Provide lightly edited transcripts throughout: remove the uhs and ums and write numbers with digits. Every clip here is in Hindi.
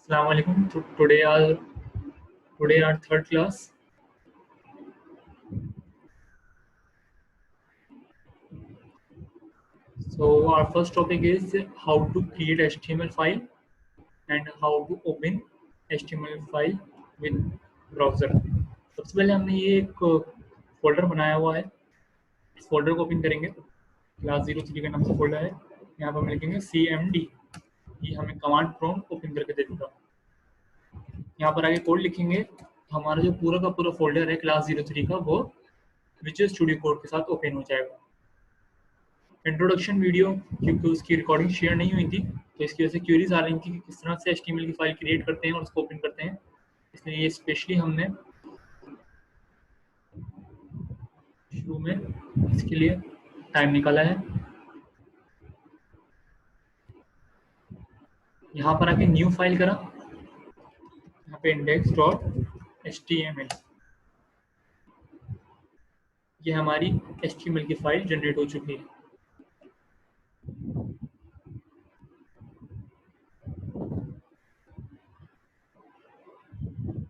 Assalamu alaikum. Today our third class. So our first topic is how to create HTML file and how to open HTML file with browser. सबसे पहले हमने ये एक फोल्डर बनाया हुआ है. इस फोल्डर को ओपन करेंगे. क्लास 03 का नाम से फोल्डर है. यहाँ पर हम लिखेंगे CMD. ये हमें कमांड प्रॉम्प्ट ओपन करके दे देगा. यहाँ पर आगे कोड लिखेंगे. हमारा जो पूरा का पूरा फोल्डर है क्लास 03 का वो विजुअल स्टूडियो कोड के साथ ओपन हो जाएगा. इंट्रोडक्शन वीडियो क्योंकि उसकी रिकॉर्डिंग शेयर नहीं हुई थी तो इसकी वजह से क्वेरीज आ रही थी कि किस तरह से HTML की फाइल क्रिएट करते हैं और उसको ओपन करते हैं. इसलिए ये स्पेशली हमने शुरू में इसके लिए टाइम निकाला है. यहाँ पर आके न्यू फाइल करा. यहाँ पे index.html. ये हमारी HTML की फाइल जनरेट हो चुकी है.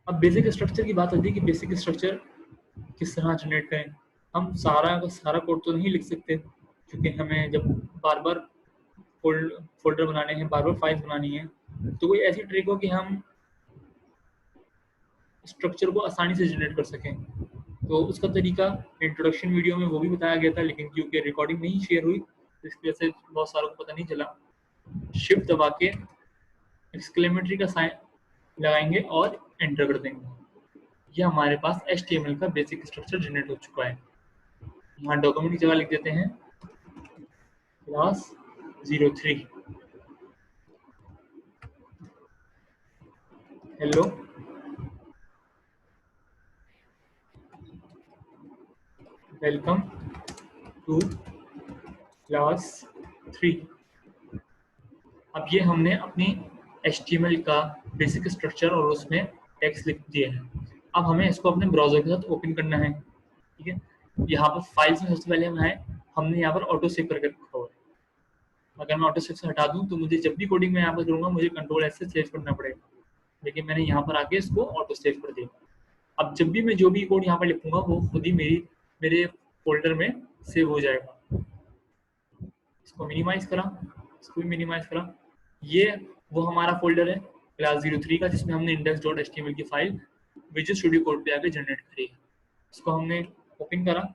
अब बेसिक स्ट्रक्चर की बात होती है कि बेसिक स्ट्रक्चर किस तरह जनरेट करें. हम सारा कोड तो नहीं लिख सकते क्योंकि हमें जब बार बार फोल्डर बनाने हैं, बार बार फाइल्स बनानी है, तो कोई ऐसी ट्रिक हो कि हम स्ट्रक्चर को आसानी से जनरेट कर सकें. तो उसका तरीका इंट्रोडक्शन वीडियो में वो भी बताया गया था, लेकिन क्योंकि रिकॉर्डिंग नहीं शेयर हुई तो इसकी वजह से बहुत सारों को पता नहीं चला. शिफ्ट दबा के एक्सक्लेमेटरी का साइन लगाएंगे और एंटर कर देंगे. ये हमारे पास HTML का बेसिक स्ट्रक्चर जनरेट हो चुका है. यहाँ डॉक्यूमेंट की जगह लिख देते हैं class 03. Hello, welcome to class 3. अब ये हमने अपनी HTML का बेसिक स्ट्रक्चर और उसमें टेक्स्ट लिख दिया है. अब हमें इसको अपने ब्राउजर के साथ ओपन करना है. ठीक है, यहाँ पर फाइल्स में सबसे पहले हमने यहाँ पर ऑटो सेव करके रखा हुआ है. अगर मैं ऑटो सेव से हटा दूँ तो मुझे जब भी कोडिंग में यहाँ पर करूँगा मुझे Ctrl+S से सेव करना पड़ेगा, लेकिन मैंने यहाँ पर आके इसको ऑटो सेव कर दिया. अब जब भी मैं जो भी कोड यहाँ पर लिखूंगा वो खुद ही मेरे फोल्डर में सेव हो जाएगा. इसको मिनिमाइज करा. ये वो हमारा फोल्डर है क्लास 03 का जिसमें हमने index.html की फाइल विजुअल स्टूडियो कोड पे आके जनरेट करी है. इसको हमने ओपन करा.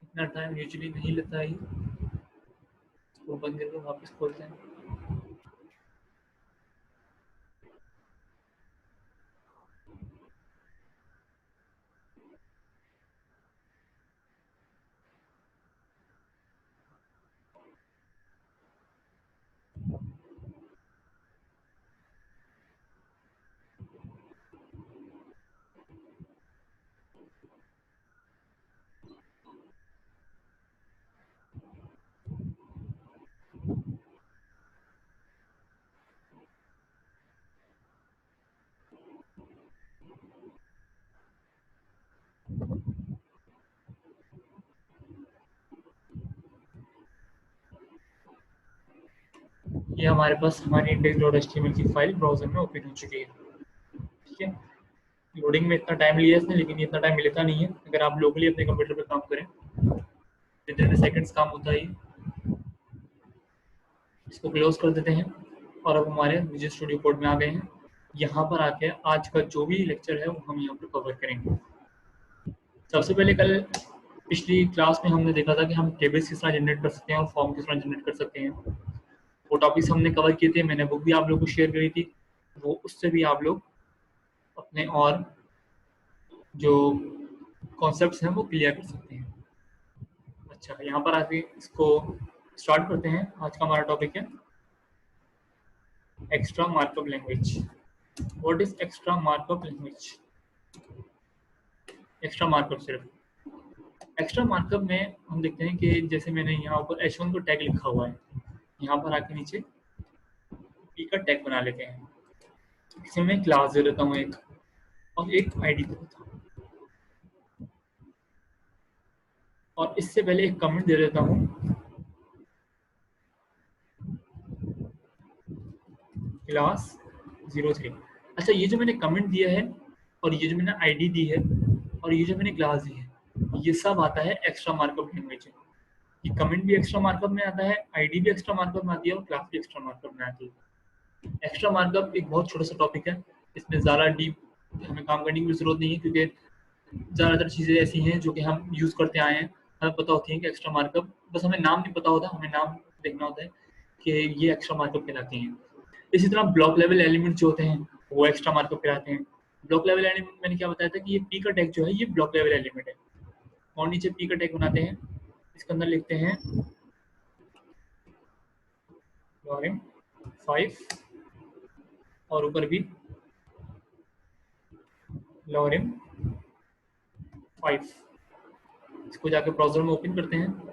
इतना टाइम यूजुअली नहीं लेता है. इसको बंद करके वापस खोलते हैं. ये हमारे पास हमारी index.html की फाइल ब्राउजर में ओपन हो चुकी है. ठीक है, लोडिंग में इतना टाइम लिया इसने, लेकिन इतना टाइम लेता नहीं है. अगर आप लोकली अपने कंप्यूटर पे काम करें विदिन सेकंड्स काम होता है. इसको क्लोज कर देते हैं और अब हमारे विजुअल स्टूडियो कोड में आ गए हैं. यहाँ पर आके आज का जो भी लेक्चर है वो हम यहाँ पर कवर करेंगे. सबसे पहले कल पिछली क्लास में हमने देखा था कि हम टेबल्स किस तरह जनरेट कर सकते हैं और फॉर्म किस तरह जनरेट कर सकते हैं. वो टॉपिक्स हमने कवर किए थे, मैंने बुक भी आप लोगों को शेयर करी थी, वो उससे भी आप लोग अपने और जो कॉन्सेप्ट्स हैं वो क्लियर कर सकते हैं। अच्छा, यहाँ पर आके इसको स्टार्ट करते हैं। आज का हमारा टॉपिक है extra markup language. What is extra markup language? Extra markup, सिर्फ एक्स्ट्रा मार्कअप में हम देखते हैं कि जैसे मैंने यहाँ ऊपर H1 को टैग लिखा हुआ है, यहाँ पर आके नीचे P का टैग बना लेते हैं। इसमें मैं क्लास दे देता हूँ एक, और एक आईडी दे देता हूँ, और इससे पहले एक कमेंट दे देता हूँ क्लास 03। अच्छा, ये जो मैंने कमेंट दिया है और ये जो मैंने आईडी दी है और ये जो मैंने क्लास दी है, ये सब आता है एक्स्ट्रा मार्कअप लैंग्वेज में। ये कमेंट भी एक्स्ट्रा मार्कअप में आता है, आईडी भी एक्स्ट्रा मार्कअप में आती है और क्लास भी एक्स्ट्रा मार्कअप में आती है। एक्स्ट्रा मार्कअप एक बहुत छोटा सा टॉपिक है, इसमें ज़्यादा डीप हमें काम करने की भी जरूरत नहीं है, क्योंकि ज़्यादातर चीज़ें ऐसी हैं जो कि हम यूज़ करते आए हैं, हमें पता होती है कि एक्स्ट्रा मार्कअप, बस हमें नाम नहीं पता होता, हमें नाम देखना होता है कि ये एक्स्ट्रा मार्कअप कहलाती हैं। इसी तरह ब्लॉक लेवल एलिमेंट जो होते हैं वो एक्स्ट्रा मार्कअप कहलाते हैं। ब्लॉक लेवल एलिमेंट मैंने क्या बताया था कि ये पी का टैग जो है ये ब्लॉक लेवल एलिमेंट है, और नीचे पी का टैग बनाते हैं, इसके अंदर लिखते हैं लॉरेम 5 और ऊपर भी लॉरेम 5। इसको जाकर ब्राउजर में ओपन करते हैं।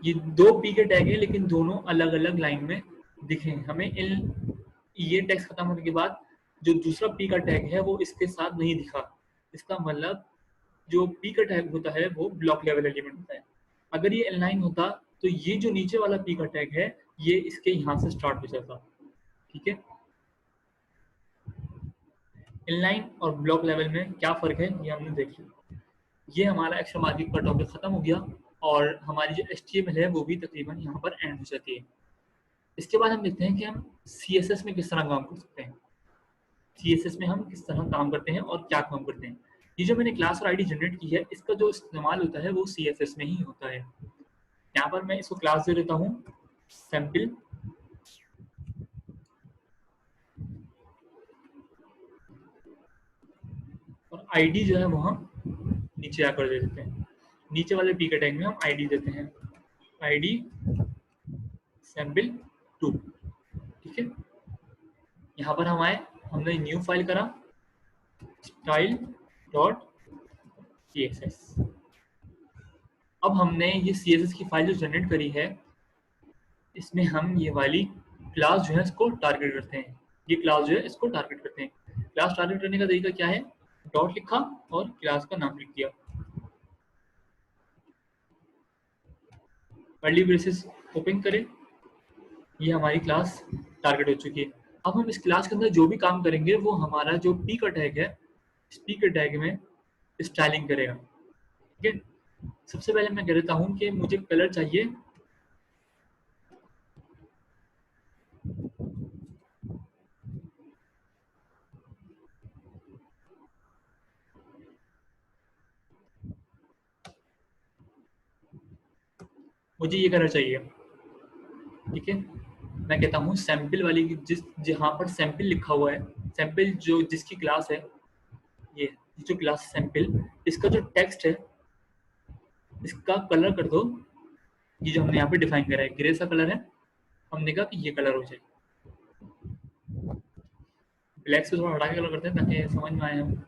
ये दो पी के टैग हैं, लेकिन दोनों अलग अलग लाइन में दिखे हैं। हमें ये टेक्स्ट खत्म होने के बाद जो दूसरा पी का टैग है वो इसके साथ नहीं दिखा, इसका मतलब जो पी का टैग होता है वो ब्लॉक लेवल एलिमेंट होता है। अगर ये इनलाइन होता तो ये जो नीचे वाला पी का टैग है ये इसके यहाँ से स्टार्ट हो जाता। ठीक है, इनलाइन और ब्लॉक लेवल में क्या फर्क है ये हमने देख लिया। ये हमारा एक्स्ट्रा मार्किंग का टॉपिक खत्म हो गया, और हमारी जो HTML है वो भी तकरीबन यहाँ पर एंड हो जाती है। इसके बाद हम देखते हैं कि हम CSS में किस तरह काम कर सकते हैं। CSS में हम किस तरह काम करते हैं और क्या काम करते हैं। ये जो मैंने क्लास और आईडी जनरेट की है, इसका जो इस्तेमाल होता है वो CSS में ही होता है। यहाँ पर मैं इसको क्लास दे देता हूँ सैम्पल, और आईडी जो है वो हम नीचे आकर दे देते हैं। नीचे वाले पी के टैग में हम आईडी देते हैं, आईडी सैम्पल 2। ठीक है, यहाँ पर हम आए, हमने न्यू फाइल करा style.css। अब हमने ये CSS की फाइल जो जनरेट करी है, इसमें हम ये वाली क्लास जो है इसको टारगेट करते हैं। ये क्लास जो है इसको टारगेट करते हैं। क्लास टारगेट करने का तरीका क्या है? डॉट लिखा और क्लास का नाम लिख दिया, कर्ली ब्रेसेस ओपन करें, ये हमारी क्लास टारगेट हो चुकी है। अब हम इस क्लास के अंदर जो भी काम करेंगे वो हमारा जो पी का टैग है, इस पी के टैग में स्टाइलिंग करेगा। ठीक है, सबसे पहले मैं कह देता हूँ कि मुझे कलर चाहिए मुझे ये कलर चाहिए। ठीक है, मैं कहता हूँ सैंपल वाली की, जहाँ पर सैंपल लिखा हुआ है, सैंपल जो जिसकी क्लास है, ये जो क्लास सैंपल, इसका जो टेक्स्ट है इसका कलर कर दो, ये जो हमने यहाँ पे डिफाइन करा है ग्रे सा कलर है, हमने कहा कि ये कलर हो जाए। ब्लैक से थोड़ा हटा के कलर करते हैं ताकि समझ में आए हम।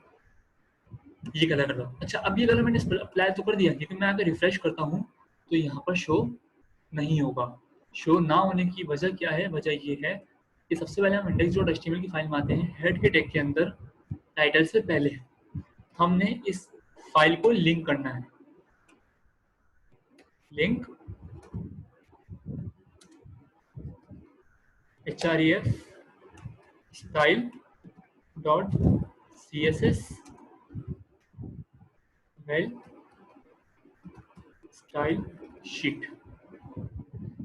ये कलर कर दो। अच्छा, अब ये कलर मैंने अप्लाई तो कर दिया, लेकिन मैं अगर रिफ्रेश करता हूँ तो यहाँ पर शो नहीं होगा। शो ना होने की वजह क्या है? वजह ये है कि सबसे पहले हम index.html की फाइल में आते हैं। हेड के टैग के अंदर टाइटल से पहले हमने इस फाइल को लिंक करना है। Link href style.css well style sheet.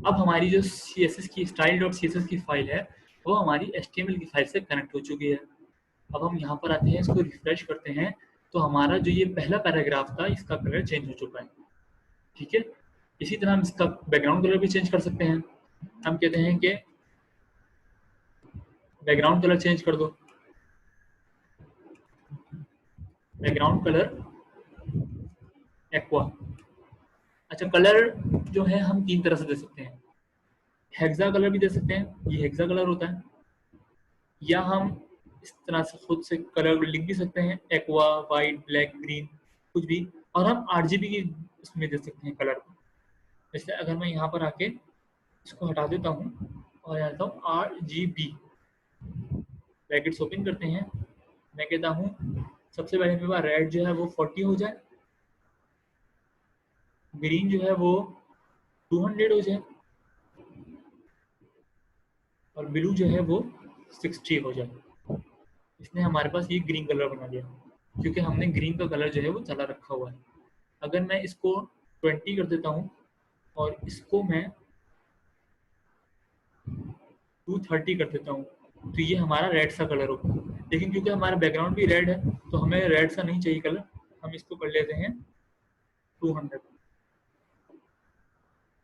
अब हमारी जो CSS की style.css की फाइल है वो हमारी HTML की फाइल से कनेक्ट हो चुकी है। अब हम यहाँ पर आते हैं, इसको रिफ्रेश करते हैं, तो हमारा जो ये पहला पैराग्राफ था इसका कलर चेंज हो चुका है। ठीक है, इसी तरह हम इसका बैकग्राउंड कलर भी चेंज कर सकते हैं। हम कहते हैं कि बैकग्राउंड कलर चेंज कर दो, बैकग्राउंड कलर एक्वा। अच्छा, कलर जो है हम 3 तरह से दे सकते हैं। हेक्सा कलर भी दे सकते हैं, ये हेक्सा कलर होता है, या हम इस तरह से खुद से कलर लिख भी सकते हैं, एक्वा, वाइट, ब्लैक, ग्रीन, कुछ भी। और हम RGB की इसमें दे सकते हैं कलर को। जैसे अगर मैं यहाँ पर आके इसको हटा देता हूँ और आता हूँ RGB, ब्रैकेट्स ओपन करते हैं, मैं कहता हूँ सबसे पहले मेरे पास रेड जो है वो 40 हो जाए, ग्रीन जो है वो 200 हो जाए, और ब्लू जो है वो 60 हो जाए। इसने हमारे पास ये ग्रीन कलर बना दिया, क्योंकि हमने ग्रीन का कलर जो है वो चला रखा हुआ है। अगर मैं इसको 20 कर देता हूँ और इसको मैं 230 कर देता हूँ, तो ये हमारा रेड सा कलर होगा। लेकिन क्योंकि हमारा बैकग्राउंड भी रेड है तो हमें रेड सा नहीं चाहिए कलर, हम इसको कर लेते हैं 200।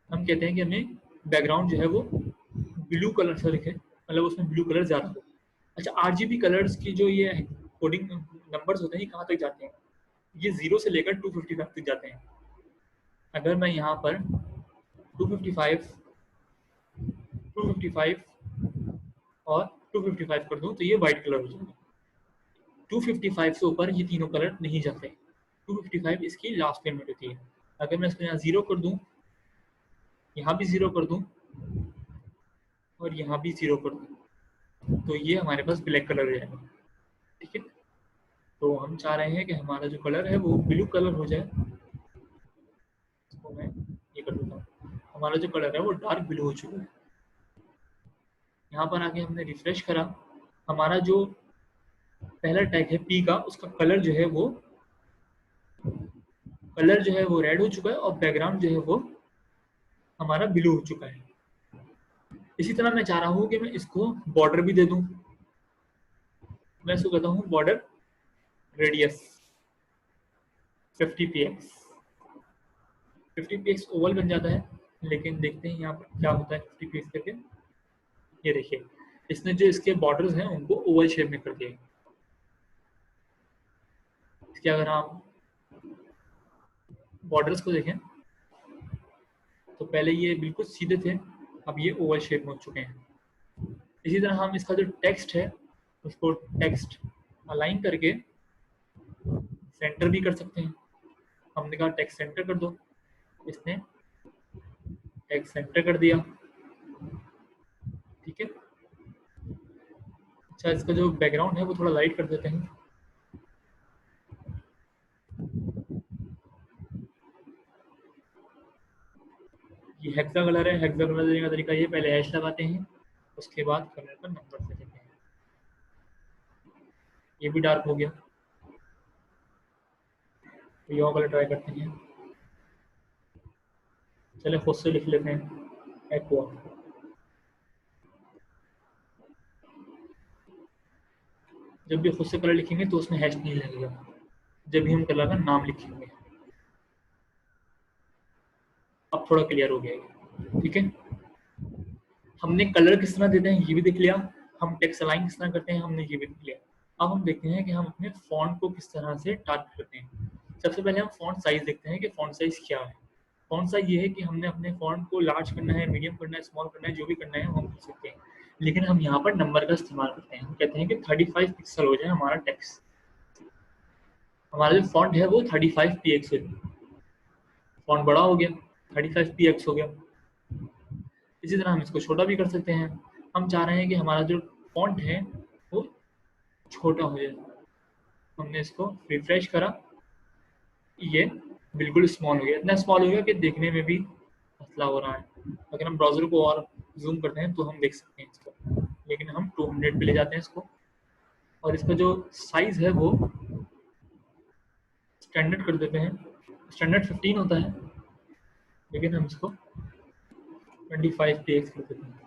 हम कहते हैं कि हमें बैकग्राउंड जो है वो ब्लू कलर से दिखे, मतलब उसमें ब्लू कलर ज़्यादा हो। अच्छा, RGB कलर्स की जो ये कोडिंग नंबर्स होते हैं ये कहाँ तक जाते हैं? ये 0 से लेकर 250 तक जाते हैं। अगर मैं यहाँ पर 255 और 255 कर दूँ तो ये वाइट कलर हो जाएगा। 255 से ऊपर ये तीनों कलर नहीं जाते। 255 इसकी लास्ट लिमिट होती है। अगर मैं इसको यहाँ 0 कर दूँ, यहाँ भी 0 कर दूँ और यहाँ भी 0 कर दूँ, तो ये हमारे पास ब्लैक कलर हो जाएगा। ठीक है, तो हम चाह रहे हैं कि हमारा जो कलर है वो ब्लू कलर हो जाए। इसको मैं ये कर देता हूँ, हमारा जो कलर है वो डार्क ब्लू हो चुका है। यहाँ पर आके हमने रिफ्रेश करा, हमारा जो पहला टैग है P का, उसका कलर जो है वो रेड हो चुका है और बैकग्राउंड जो है वो हमारा ब्लू हो चुका है। इसी तरह मैं चाह रहा हूँ कि मैं इसको बॉर्डर भी दे दूँ। मैं इसको कहता हूँ border radius 50px। 50px Oval बन जाता है, लेकिन देखते हैं यहाँ पर क्या होता है 50px करके। ये देखिए, इसने जो इसके बॉर्डर्स हैं उनको ओवल शेप में कर दिया। इसके अगर हम बॉर्डर्स को देखें तो पहले ये बिल्कुल सीधे थे, अब ये ओवल शेप में हो चुके हैं। इसी तरह हम इसका जो टेक्स्ट है उसको टेक्स्ट अलाइन करके सेंटर भी कर सकते हैं। हमने कहा टेक्स्ट सेंटर कर दो, इसने टेक्स्ट सेंटर कर दिया। ठीक है, अच्छा, इसका जो बैकग्राउंड है वो थोड़ा लाइट कर देते हैं। ये हेक्सा कलर है, हेक्सा कलर देने का तरीका ये, पहले हैश लगाते हैं, उसके बाद कलर का नंबर दे देते हैं। ये भी डार्क हो गया, तो ये कलर ट्राई करते हैं। चले खुद से लिख लेते हैं एक्वा। जब भी खुद से कलर लिखेंगे तो उसमें हैश नहीं लगेगा, जब भी हम कलर का नाम लिखेंगे। अब थोड़ा क्लियर हो गया। ठीक है, हमने कलर किस तरह देते हैं ये भी देख लिया, हम टेक्स्ट अलाइन किस तरह करते हैं हमने ये भी देख लिया। अब हम देखते हैं कि हम अपने फॉन्ट को किस तरह से टारगेट करते हैं। सबसे पहले हम फॉन्ट साइज देखते हैं कि फॉन्ट साइज क्या है। फॉन्ट साइज ये है कि हमने अपने फॉन्ट को लार्ज करना है, मीडियम करना है, स्मॉल करना है, जो भी करना है हम कर सकते हैं। लेकिन हम यहाँ पर नंबर का इस्तेमाल करते हैं। हम कहते हैं कि 35 पिक्सल हो जाए हमारा टेक्स्ट। हमारा जो फॉन्ट है वो 35px है, फॉन्ट बड़ा हो गया, 35px हो गया। इसी तरह हम इसको छोटा भी कर सकते हैं। हम चाह रहे हैं कि हमारा जो फॉन्ट है वो छोटा हो जाए। हमने इसको रिफ्रेश करा, ये बिल्कुल स्मॉल हो गया, इतना स्मॉल हो गया कि देखने में भी पतला हो रहा है। अगर हम ब्राउजर को और जूम करते हैं तो हम देख सकते हैं इसको, लेकिन हम 200 पे ले जाते हैं इसको, और इसका जो साइज है वो स्टैंडर्ड कर देते हैं। स्टैंडर्ड 15 होता है, लेकिन हम इसको 25 px कर देते हैं,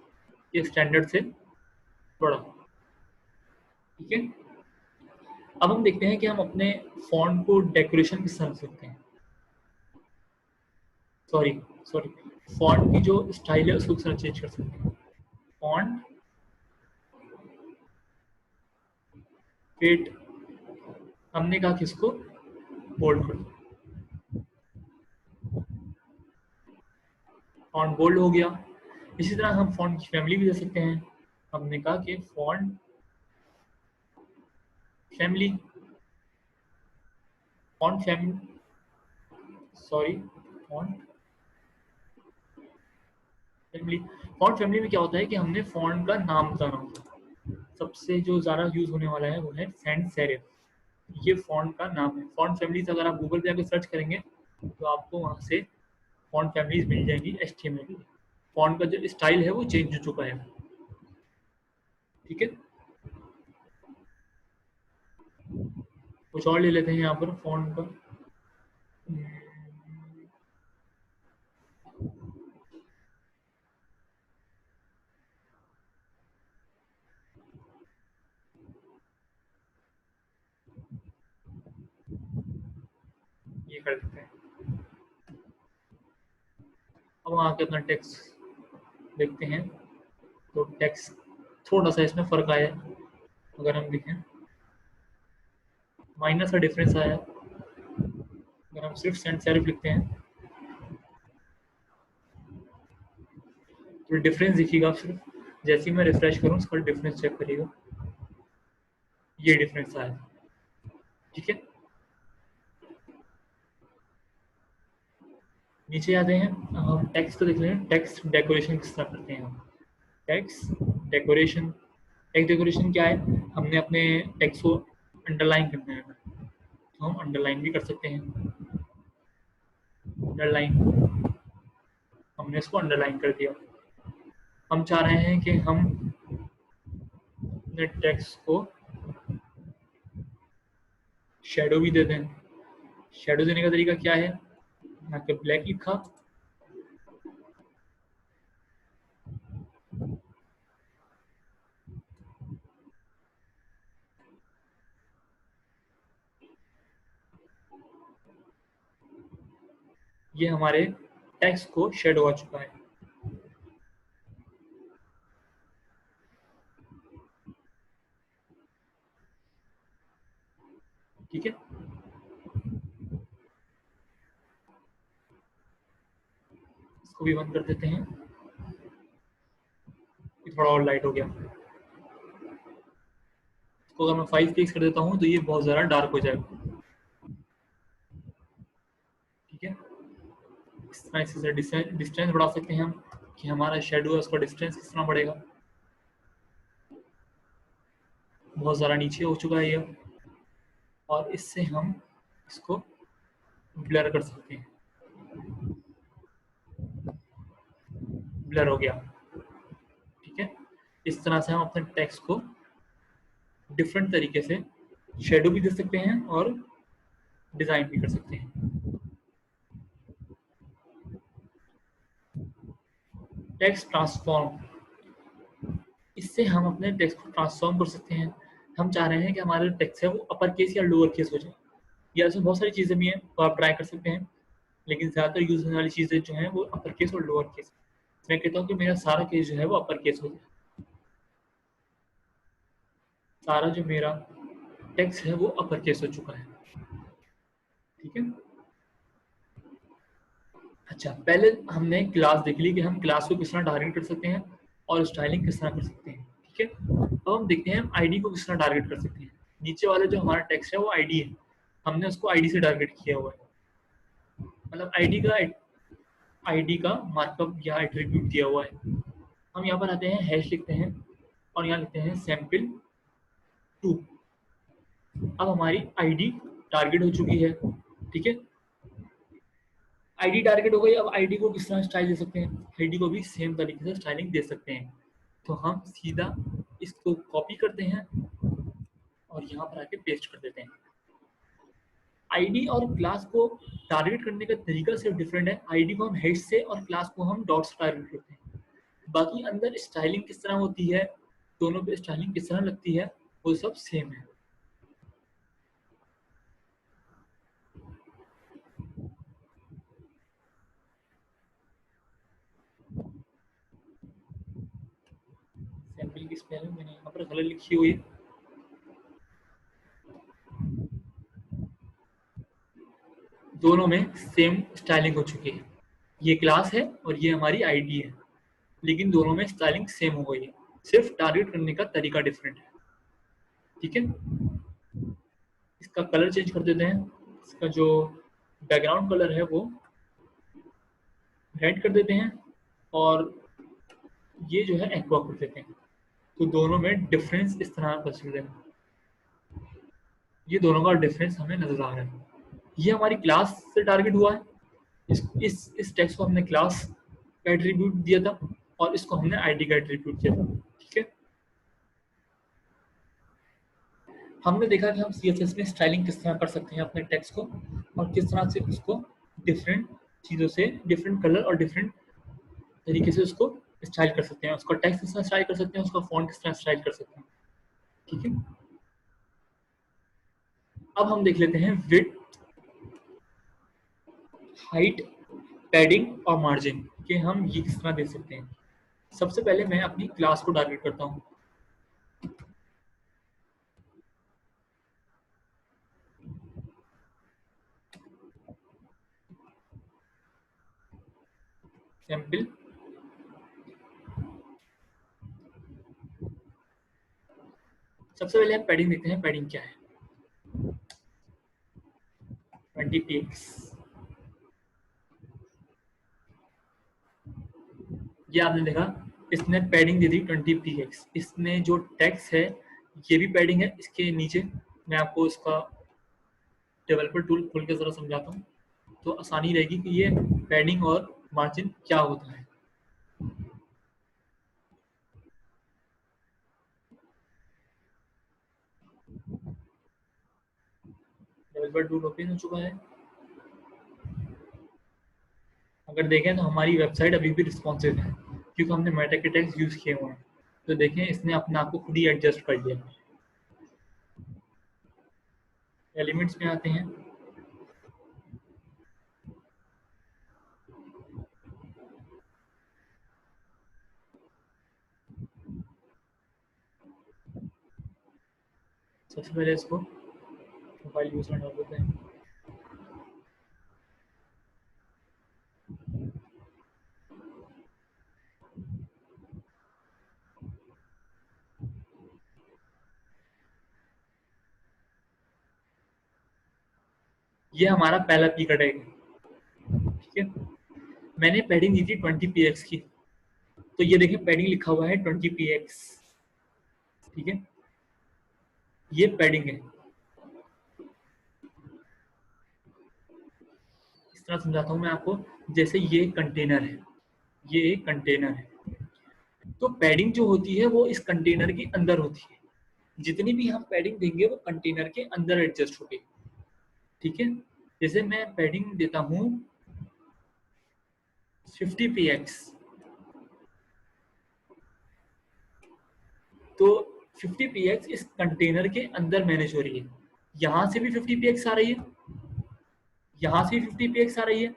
ये स्टैंडर्ड से बड़ा। ठीक है, अब हम देखते हैं कि हम अपने फॉन्ट को डेकोरेशन किस तरह कर सकते हैं। सॉरी सॉरी, फॉन्ट की जो स्टाइल है उसको किस तरह चेंज कर सकते हैं। फॉन्ट वेट, हमने कहा किसको बोल्ड कर दो, फॉन्ट बोल्ड हो गया। इसी तरह हम फॉन्ट की फैमिली भी दे सकते हैं। हमने कहा कि font family, font family, sorry, font family. Font family में क्या होता है कि हमने फॉन्ट का नाम बताना होता है। सबसे जो ज़्यादा यूज होने वाला है वो है सैंस सेरिफ, ये फॉन्ट का नाम है। फॉन्ट फैमिली से अगर आप गूगल पे आके सर्च करेंगे तो आपको वहाँ से फॉन्ट फैमिलीज मिल जाएंगी HTML की। फॉन्ट का जो स्टाइल है वो चेंज हो चुका है। ठीक है, कुछ और ले लेते हैं यहाँ पर फॉन्ट का। ये कर देते हैं। अब वहाँ के अपना टेक्स्ट देखते हैं, तो टेक्स्ट थोड़ा सा इसमें फ़र्क आया है। अगर हम देखें माइनर सा डिफरेंस आया है। अगर हम सिर्फ सेंट सेरिफ लिखते हैं तो डिफरेंस दिखेगा। आप सिर्फ जैसे ही मैं रिफ्रेश करूँ उसका डिफरेंस चेक करिएगा, ये डिफरेंस आया। ठीक है, नीचे आते हैं, हम टेक्स्ट को देख लें। टेक्स्ट डेकोरेशन किस तरह करते हैं हम। टेक्स्ट डेकोरेशन, टेक्स्ट डेकोरेशन क्या है, हमने अपने टेक्स्ट को अंडरलाइन करना है तो हम अंडरलाइन भी कर सकते हैं। अंडरलाइन, हमने इसको अंडरलाइन कर दिया। हम चाह रहे हैं कि हम अपने टेक्स्ट को शेडो भी दे दें। शेडो देने का तरीका क्या है, यहाँ पे ब्लैक लिखा, ये हमारे टेक्स्ट को शेडो आ चुका है। ठीक है, इसको भी बंद कर देते हैं, ये थोड़ा और लाइट हो गया। इसको अगर मैं 5 px कर देता हूँ तो ये बहुत ज़्यादा डार्क हो जाएगा। ठीक है, इस तरह से डिस्टेंस बढ़ा सकते हैं हम, कि हमारा शेडो है उसका डिस्टेंस किस तरह बढ़ेगा। बहुत ज़्यादा नीचे हो चुका है ये, और इससे हम इसको ब्लर कर सकते हैं। ब्लर हो गया। ठीक है, इस तरह से हम अपने टेक्स्ट को डिफरेंट तरीके से शेडो भी दे सकते हैं और डिज़ाइन भी कर सकते हैं। टेक्स्ट ट्रांसफॉर्म, इससे हम अपने टेक्स्ट को ट्रांसफॉर्म कर सकते हैं। हम चाह रहे हैं कि हमारे टेक्स्ट है वो अपर केस या लोअर केस हो जाए, या ऐसे बहुत सारी चीज़ें भी हैं तो आप ट्राई कर सकते हैं, लेकिन ज़्यादातर यूज होने वाली चीज़ें जो हैं वो अपर केस और लोअर केस। मैं कहता हूँ कि मेरा सारा केस जो है वो अपर केस हो जाए, सारा जो मेरा टेक्स्ट है वो अपर केस हो चुका है। ठीक है, अच्छा, पहले हमने क्लास देख ली कि हम क्लास को किस तरह टारगेट कर सकते हैं और स्टाइलिंग किस तरह कर सकते हैं। ठीक है, अब हम देखते हैं हम आईडी को किस तरह टारगेट कर सकते हैं। नीचे वाला जो हमारा टेक्स्ट है वो आईडी है, हमने उसको आईडी से टारगेट किया हुआ है, मतलब आईडी का मार्कअप या एट्रीब्यूट दिया हुआ है। हम यहाँ पर आते हैं, हैश लिखते हैं और यहाँ लिखते हैं सैम्पल 2। अब हमारी आईडी टारगेट हो चुकी है। ठीक है, आईडी टारगेट हो गई। अब आईडी को किस तरह स्टाइल दे सकते हैं, आईडी को भी सेम तरीके से स्टाइलिंग दे सकते हैं। तो हम सीधा इसको कॉपी करते हैं और यहाँ पर आके पेस्ट कर देते हैं। आईडी और क्लास को टारगेट करने का तरीका सिर्फ डिफरेंट है। आईडी को हम हेड से और क्लास को हम डॉट से टारगेट करते हैं। बाकी अंदर स्टाइलिंग किस तरह होती है, दोनों पे स्टाइलिंग किस तरह लगती है, वो सब सेम है। सैंपल की स्पेलिंग मैंने यहाँ पर गलत लिखी हुई है। दोनों में सेम स्टाइलिंग हो चुकी है। ये क्लास है और ये हमारी आईडी है, लेकिन दोनों में स्टाइलिंग सेम हो गई है, सिर्फ टारगेट करने का तरीका डिफरेंट है। ठीक है, इसका कलर चेंज कर देते हैं। इसका जो बैकग्राउंड कलर है वो रेड कर देते हैं और ये जो है एक्वा कर देते हैं। तो दोनों में डिफरेंस इस तरह का चल रहा है। ये दोनों का डिफरेंस हमें नजर आ रहा है। ये हमारी क्लास से टारगेट हुआ है। इस टेक्स्ट को हमने क्लास का एट्रीब्यूट दिया था और इसको हमने आईडी का एट्रीब्यूट दिया था। ठीक है, हमने देखा कि हम CSS में स्टाइलिंग किस तरह कर सकते हैं अपने टेक्स्ट को, और किस तरह से उसको डिफरेंट चीज़ों से, डिफरेंट कलर और डिफरेंट तरीके से उसको स्टाइल कर सकते हैं। उसका टेक्स्ट किस तरह स्टाइल कर सकते हैं, उसका फॉन्ट किस तरह स्टाइल कर सकते हैं। ठीक है, अब हम देख लेते हैं विड्थ, हाइट, पैडिंग और मार्जिन के हम ये किस तरह दे सकते हैं। सबसे पहले मैं अपनी क्लास को टारगेट करता हूँ। सैंपल सबसे पहले हम पैडिंग देखते हैं। पैडिंग क्या है? 20 px। ये आपने देखा, इसने पैडिंग दे दी 20 px। इसने जो टेक्स्ट है ये भी पैडिंग है। इसके नीचे मैं आपको इसका डेवलपर टूल खोल के जरा समझाता हूँ, तो आसानी रहेगी कि ये पैडिंग और मार्जिन क्या होता है। डेवलपर टूल ओपन हो चुका है। अगर देखें तो हमारी वेबसाइट अभी भी रिस्पॉन्सिव है, क्योंकि हमने मेटा के टैग्स यूज किए हुए हैं। तो देखें, इसने अपने आप को खुद ही एडजस्ट कर लिया। एलिमेंट्स में आते हैं। सबसे पहले इसको मोबाइल यूजर डाल देते हैं। ये हमारा पहला पी का टैग है। ठीक है, मैंने पैडिंग दी थी 20 px की, तो ये देखें पैडिंग लिखा हुआ है 20 px। ठीक है, ये पैडिंग है। इस तरह समझाता हूँ मैं आपको। जैसे ये कंटेनर है, ये एक कंटेनर है, तो पैडिंग जो होती है वो इस कंटेनर के अंदर होती है। जितनी भी हम पैडिंग देंगे वो कंटेनर के अंदर एडजस्ट होगी। ठीक है, जैसे मैं पैडिंग देता हूँ 50 px, तो 50 px इस कंटेनर के अंदर मैनेज हो रही है। यहां से भी 50 px आ रही है, यहां से भी 50 px आ रही है,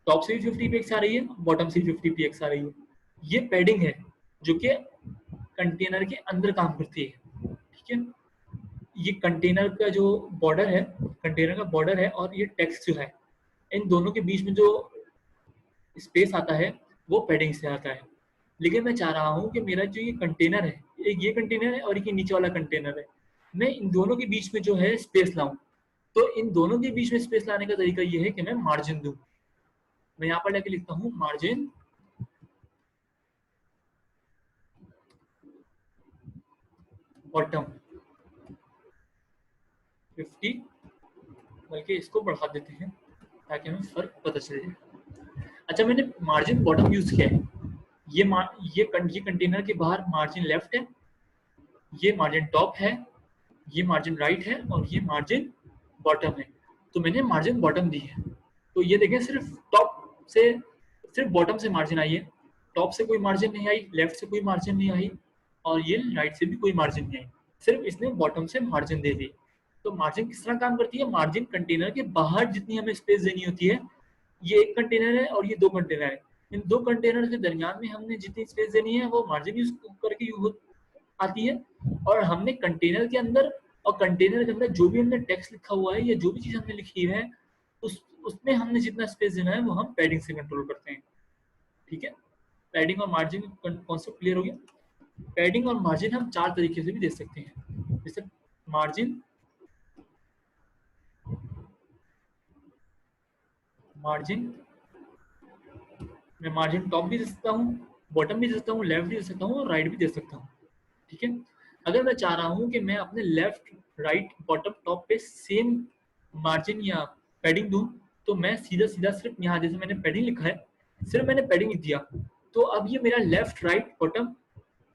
टॉप से भी 50 px आ रही है, बॉटम से भी 50 px आ रही है। ये पैडिंग है जो कि कंटेनर के अंदर काम करती है। ठीक है, ये कंटेनर का जो बॉर्डर है, कंटेनर का बॉर्डर है, और ये टेक्स्ट जो है, इन दोनों के बीच में जो स्पेस आता है वो पैडिंग से आता है। लेकिन मैं चाह रहा हूँ कि मेरा जो ये कंटेनर है, एक ये कंटेनर है और एक ये नीचे वाला कंटेनर है, मैं इन दोनों के बीच में जो है स्पेस लाऊं। तो इन दोनों के बीच में स्पेस लाने का तरीका ये है कि मैं मार्जिन दूं। मैं यहाँ पर लेके लिखता हूँ मार्जिन बॉटम 50, बल्कि इसको बढ़ा देते हैं ताकि हमें फर्क पता चल जाए। अच्छा, मैंने मार्जिन बॉटम यूज किया है। ये कंटेनर के बाहर मार्जिन लेफ्ट है, ये मार्जिन टॉप है, ये मार्जिन राइट है और ये मार्जिन बॉटम है। तो मैंने मार्जिन बॉटम दी है। तो ये देखें सिर्फ टॉप से, सिर्फ बॉटम से मार्जिन आई है, टॉप से कोई मार्जिन नहीं आई, लेफ्ट से कोई मार्जिन नहीं आई, और ये राइट से भी कोई मार्जिन नहीं आई, सिर्फ इसने बॉटम से मार्जिन दे दी। तो मार्जिन किस तरह काम करती है? मार्जिन कंटेनर के बाहर जितनी हमें स्पेस देनी होती है, ये एक कंटेनर है और ये दो कंटेनर है, इन दो कंटेनर के दरमियान में हमने जितनी स्पेस देनी है वो मार्जिन यूज करके यूज आती है। और हमने कंटेनर के अंदर, और कंटेनर के अंदर जो भी हमने टेक्स्ट लिखा हुआ है या जो भी चीज हमने लिखी है, उसमें हमने जितना स्पेस देना है वो हम पैडिंग से कंट्रोल करते हैं। ठीक है, पैडिंग और मार्जिन कॉन्सेप्ट क्लियर हो गया। पैडिंग और मार्जिन हम चार तरीके से भी दे सकते हैं। जैसे मार्जिन, मैं मार्जिन टॉप भी दे सकता हूँ, बॉटम भी दे सकता हूँ, लेफ्ट भी दे सकता हूँ और राइट भी दे सकता हूँ। ठीक है, अगर मैं चाह रहा हूँ कि मैं अपने लेफ्ट राइट बॉटम टॉप पे सेम मार्जिन या पैडिंग दूं, तो मैं सीधा सीधा सिर्फ यहाँ जैसे मैंने पैडिंग लिखा है, सिर्फ मैंने पैडिंग लिख दिया, तो अब ये मेरा लेफ्ट राइट बॉटम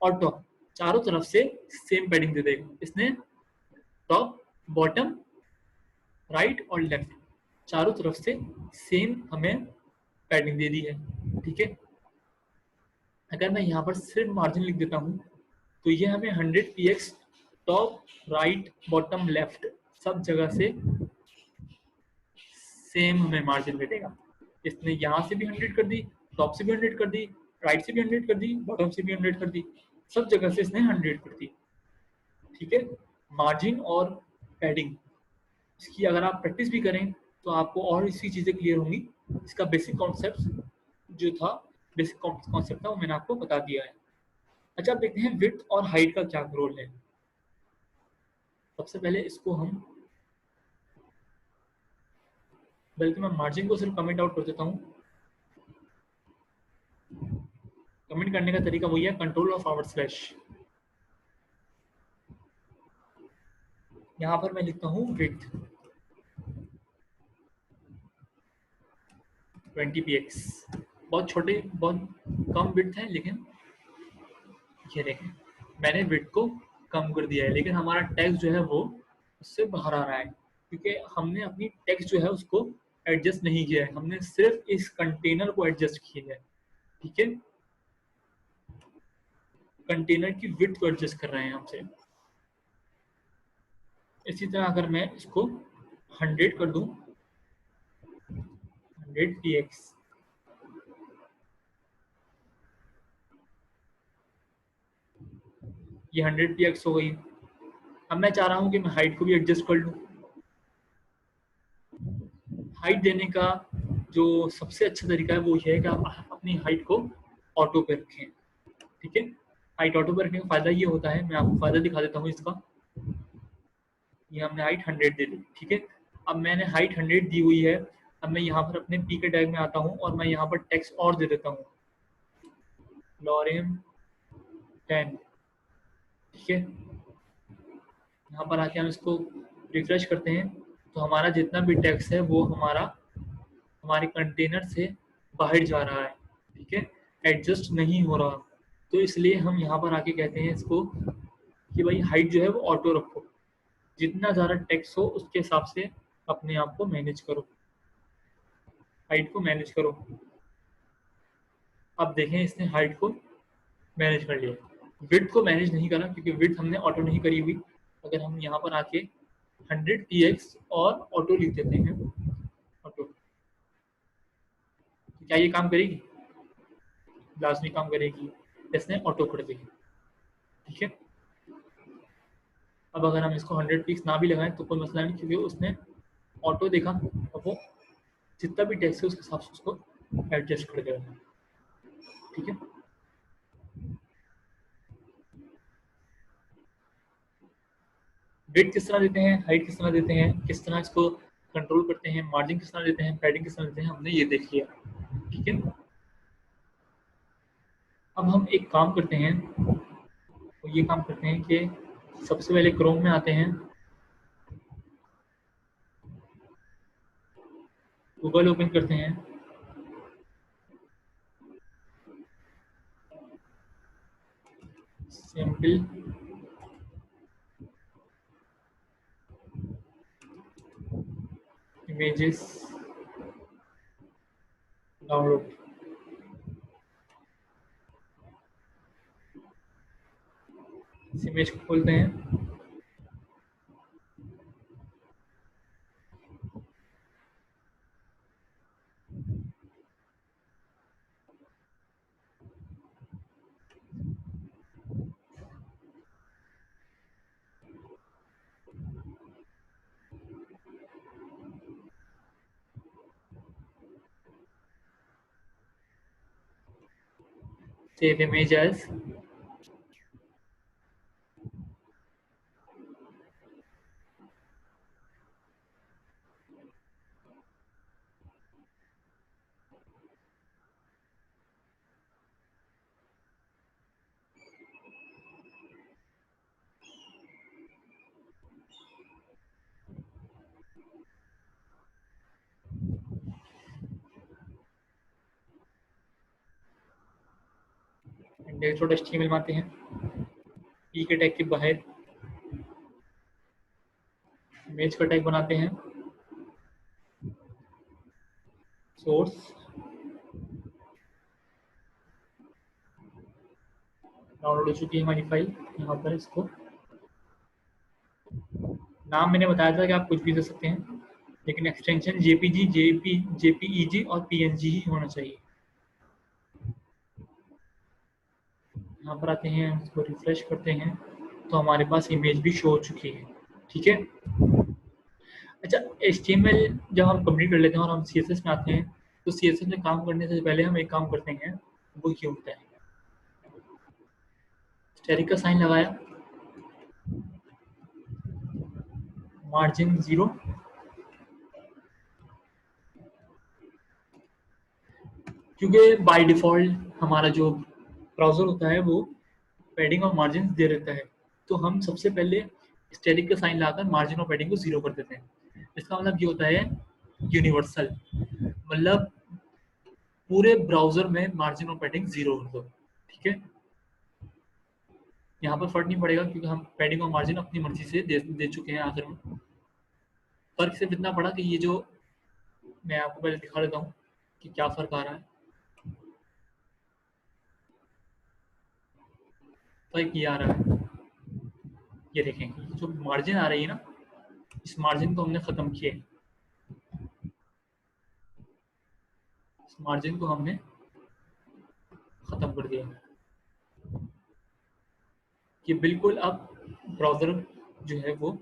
और टॉप चारों तरफ से सेम पैडिंग दे देगा। इसने टॉप बॉटम राइट और लेफ्ट चारों तरफ से सेम हमें पैडिंग दे दी है। ठीक है, अगर मैं यहाँ पर सिर्फ मार्जिन लिख देता हूँ तो ये हमें 100px top right bottom left सब जगह से सेम हमें मार्जिन दे देगा। इसने यहाँ से भी 100 कर दी, टॉप से भी 100 कर दी, राइट से भी 100 कर दी, बॉटम से भी 100 कर दी, सब जगह से इसने 100 कर दी। ठीक है, मार्जिन और पैडिंग, इसकी अगर आप प्रैक्टिस भी करें तो आपको और इसकी चीज़ें क्लियर होंगी। इसका बेसिक कॉन्सेप्ट जो था, बेसिक कॉन्सेप्ट था वो मैंने आपको बता दिया है। अच्छा, अब देखते हैं विड्थ और हाइट का क्या रोल है। सबसे पहले इसको हम, बल्कि मैं मार्जिन को सिर्फ कमेंट आउट कर देता हूँ। कमेंट करने का तरीका वही है, कंट्रोल और फॉरवर्ड स्लैश। यहाँ पर मैं लिखता हूँ विड्थ 20px, बहुत छोटे बहुत कम विड्थ है, लेकिन ये देखें मैंने विड्थ को कम कर दिया है, लेकिन हमारा टेक्स्ट जो है वो उससे बाहर आ रहा है, क्योंकि हमने अपनी टेक्स्ट जो है उसको एडजस्ट नहीं किया है, हमने सिर्फ इस कंटेनर को एडजस्ट किया है। ठीक है, कंटेनर की विड्थ को एडजस्ट कर रहे हैं हमसे। इसी तरह अगर मैं इसको 100 कर दूं, 100px, ये 100px हो गई। अब मैं चाह रहा हूं कि मैं हाइट को भी एडजस्ट कर लूं। हाइट देने का जो सबसे अच्छा तरीका है वो ये है कि आप अपनी हाइट को ऑटो पे रखें। ठीक है, हाइट ऑटो पे रखने का फायदा ये होता है, मैं आपको फायदा दिखा देता हूँ इसका। ये हमने हाइट 100 दे दी। ठीक है, अब मैंने हाइट 100 दी हुई है। अब मैं यहाँ पर अपने पी के टैग में आता हूँ और मैं यहाँ पर टेक्स्ट और दे देता हूँ, लॉरेम 10। ठीक है, यहाँ पर आके हम इसको रिफ्रेश करते हैं तो हमारा जितना भी टेक्स्ट है वो हमारा हमारे कंटेनर से बाहर जा रहा है। ठीक है, एडजस्ट नहीं हो रहा, तो इसलिए हम यहाँ पर आके कहते हैं इसको कि भाई हाइट जो है वो ऑटो रखो, जितना ज़्यादा टेक्स्ट हो उसके हिसाब से अपने आप को मैनेज करो, हाइट को मैनेज करो। अब देखें इसने हाइट को मैनेज कर लिया, विड्थ को मैनेज नहीं करा क्योंकि विड्थ हमने ऑटो नहीं करी हुई। अगर हम यहाँ पर आके 100px और ऑटो लिख देते हैं, ऑटो, तो क्या ये काम करेगी? लाजमी काम करेगी, इसने ऑटो कर दी। ठीक है, अब अगर हम इसको 100px ना भी लगाएं तो कोई मसला नहीं, क्योंकि उसने ऑटो देखा और वो जितना भी टेक्स्ट है उसके हिसाब से उसको एडजस्ट कर देगा। ठीक है, वेट किस तरह देते हैं, हाइट किस तरह देते हैं, किस तरह इसको कंट्रोल करते हैं, मार्जिन किस तरह देते हैं, पैडिंग किस तरह देते हैं, हमने ये देख लिया। ठीक है, अब हम एक काम करते हैं, तो ये काम करते हैं कि सबसे पहले क्रोम में आते हैं, गूगल ओपन करते हैं, सिंपल इमेजेस डाउनलोड। इस इमेज को खोलते हैं। Save image as. Index dot HTML में आते हैं। पी के टैग के बाहर इमेज का टैग बनाते हैं। सोर्स डाउनलोड हो चुकी है हमारी फाइल। यहाँ पर इसको नाम मैंने बताया था कि आप कुछ भी दे सकते हैं, लेकिन एक्सटेंशन जेपीजी, जेपीईजी और पीएनजी ही होना चाहिए। यहाँ पर आते हैं, इसको रिफ्रेश करते हैं तो हमारे पास इमेज भी शो हो चुकी है। ठीक है। अच्छा, HTML जब हम कंप्लीट कर लेते हैं और हम CSS में आते हैं, तो CSS में काम करने से पहले हम एक काम करते हैं, वो ये होता है, स्टेरिक का साइन लगाया, मार्जिन 0, क्योंकि बाय डिफॉल्ट हमारा जो ब्राउजर होता है वो पैडिंग और मार्जिन दे देता है, तो हम सबसे पहले स्टेरिक का साइन लगाकर मार्जिन और पैडिंग को 0 कर देते हैं। इसका मतलब ये होता है यूनिवर्सल, मतलब पूरे ब्राउजर में मार्जिन और पैडिंग 0 कर दो। ठीक है। यहाँ पर फर्क नहीं पड़ेगा क्योंकि हम पैडिंग और मार्जिन अपनी मर्जी से दे चुके हैं आखिर में। फर्क सिर्फ इतना पड़ा कि ये जो मैं आपको पहले दिखा देता हूँ कि क्या फर्क आ रहा है। फर्क ये आ रहा है, ये देखें, जो मार्जिन आ रही है ना, इस मार्जिन को हमने खत्म किया है। इस मार्जिन को हमने खत्म कर दिया। कि बिल्कुल अब ब्राउजर जो है वो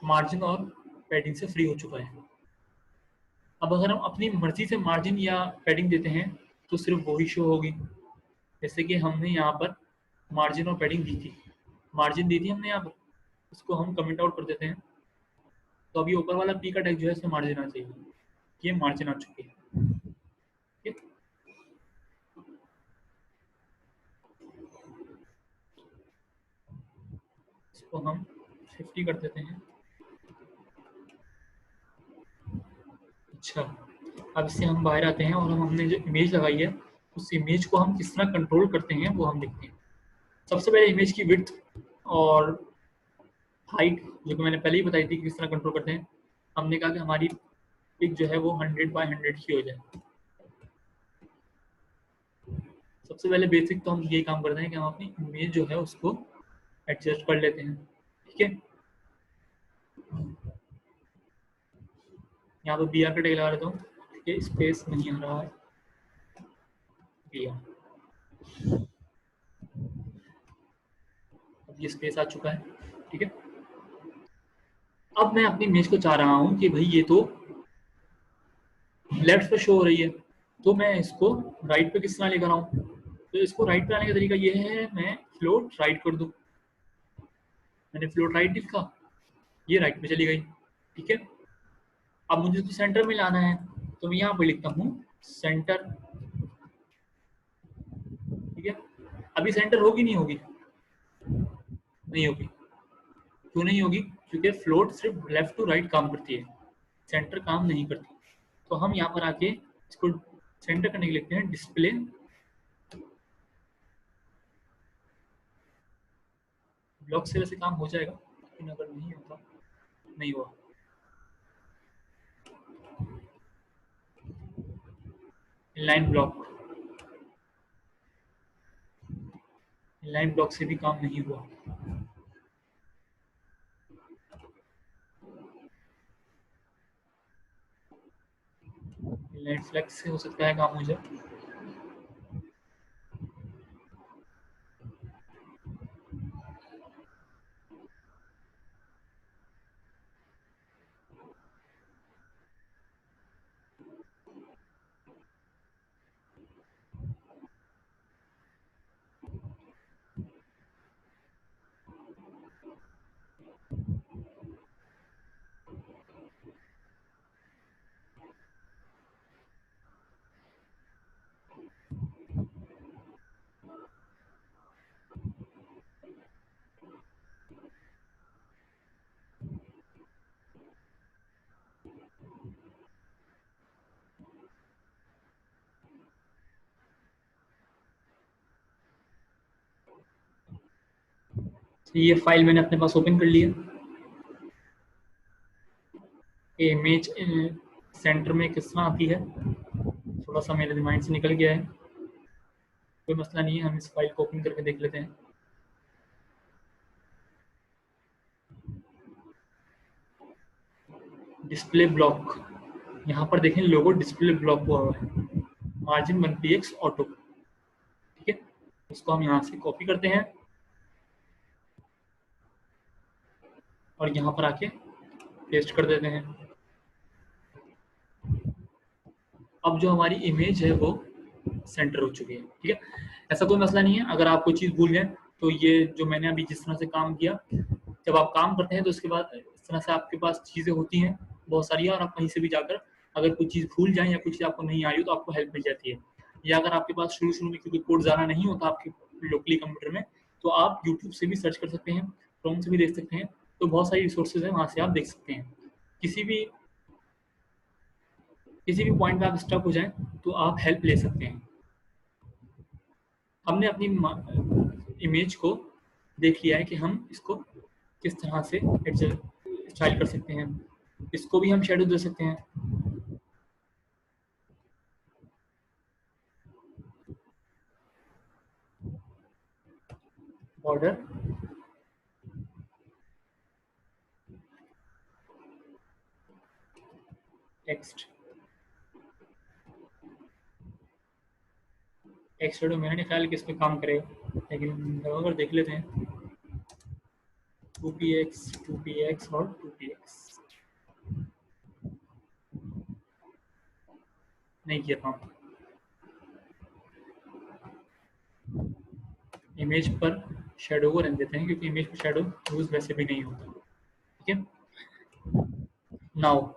मार्जिन और पैडिंग से फ्री हो चुका है। अब अगर हम अपनी मर्जी से मार्जिन या पैडिंग देते हैं तो सिर्फ वही शो होगी। जैसे कि हमने यहाँ पर मार्जिन और पैडिंग दी थी, मार्जिन दी थी हमने यहाँ पर, इसको हम कमेंट आउट कर देते हैं, तो अभी ऊपर वाला पी का टैग जो है इसमें मार्जिन आ चाहिए। ये मार्जिन आ चुकी है। ठीक है? इसको हम 50 कर देते हैं। अच्छा, अब इससे हम बाहर आते हैं और हमने जो इमेज लगाई है उस इमेज को हम किस तरह कंट्रोल करते हैं वो हम देखते हैं। सबसे पहले इमेज की विड्थ और हाइट, जो कि मैंने पहले ही बताई थी कि किस तरह कंट्रोल करते हैं। हमने कहा कि हमारी पिक जो है वो 100 by 100 की हो जाए। सबसे पहले बेसिक तो हम ये काम करते हैं कि हम अपनी इमेज जो है उसको एडजस्ट कर लेते हैं। ठीक है। यहाँ पर बी आर का टैग लगा देता हूँ, ठीक है, स्पेस नहीं आ रहा है, बी आर। अब ये स्पेस आ चुका है। ठीक है। अब मैं अपनी इमेज को चाह रहा हूँ कि भाई ये तो लेफ्ट पे शो हो रही है, तो मैं इसको राइट पे किस तरह लेकर आऊँ। तो इसको राइट पे आने का तरीका ये है, मैं फ्लोट राइट कर दूँ। मैंने फ्लोट राइट लिखा, ये राइट पे चली गई। ठीक है। अब मुझे तो सेंटर में लाना है, तो मैं यहाँ पे लिखता हूँ सेंटर। ठीक है। अभी सेंटर होगी नहीं होगी? नहीं होगी। क्यों नहीं होगी? क्योंकि फ्लोट सिर्फ लेफ्ट टू राइट काम करती है, सेंटर काम नहीं करती। तो हम यहाँ पर आके इसको सेंटर करने के लिए लिखते हैं डिस्प्ले ब्लॉक से। वैसे काम हो जाएगा, लेकिन अगर नहीं होता, नहीं हुआ, इनलाइन ब्लॉक, इनलाइन ब्लॉक से भी काम नहीं हुआ। इनलाइन फ्लेक्स से हो सकता है काम हो जाए। ये फाइल मैंने अपने पास ओपन कर लिया। इमेज सेंटर में किस तरह आती है, थोड़ा सा मेरे माइंड से निकल गया है, कोई मसला नहीं है, हम इस फाइल को ओपन करके देख लेते हैं। डिस्प्ले ब्लॉक, यहाँ पर देखें लोगो डिस्प्ले ब्लॉक हुआ हुआ है, मार्जिन 1px ऑटो। ठीक है, इसको हम यहाँ से कॉपी करते हैं और यहाँ पर आके पेस्ट कर देते हैं। अब जो हमारी इमेज है वो सेंटर हो चुकी है। ठीक है, ऐसा कोई मसला नहीं है। अगर आप कोई चीज़ भूल जाए तो ये जो मैंने अभी जिस तरह से काम किया, जब आप काम करते हैं तो उसके बाद इस तरह से आपके पास चीज़ें होती हैं बहुत सारी, और आप कहीं से भी जाकर अगर कोई चीज़ भूल जाए या कुछ चीज़ आपको नहीं आ रही हो तो आपको हेल्प मिल जाती है। या अगर आपके पास शुरू में क्योंकि कोड ज़्यादा नहीं होता आपके लोकली कंप्यूटर में, तो आप यूट्यूब से भी सर्च कर सकते हैं, क्रोम से भी देख सकते हैं, तो बहुत सारी रिसोर्सेज हैं, वहाँ से आप देख सकते हैं। किसी भी पॉइंट पे आप स्टक हो जाएं तो आप हेल्प ले सकते हैं। हमने अपनी इमेज को देख लिया है कि हम इसको किस तरह से स्टाइल कर सकते हैं। इसको भी हम शेडो दे सकते हैं। बॉर्डर, टेक्स्ट, टेक्स्ट शेडो मैंने ख्याल कि इस पे काम करेगा, लेकिन अगर देख लेते हैं 2px 2px और 2px नहीं किया काम। इमेज पर शेडो को रहने देते हैं क्योंकि इमेज पर शेडो यूज वैसे भी नहीं होता। ठीक है, नाउ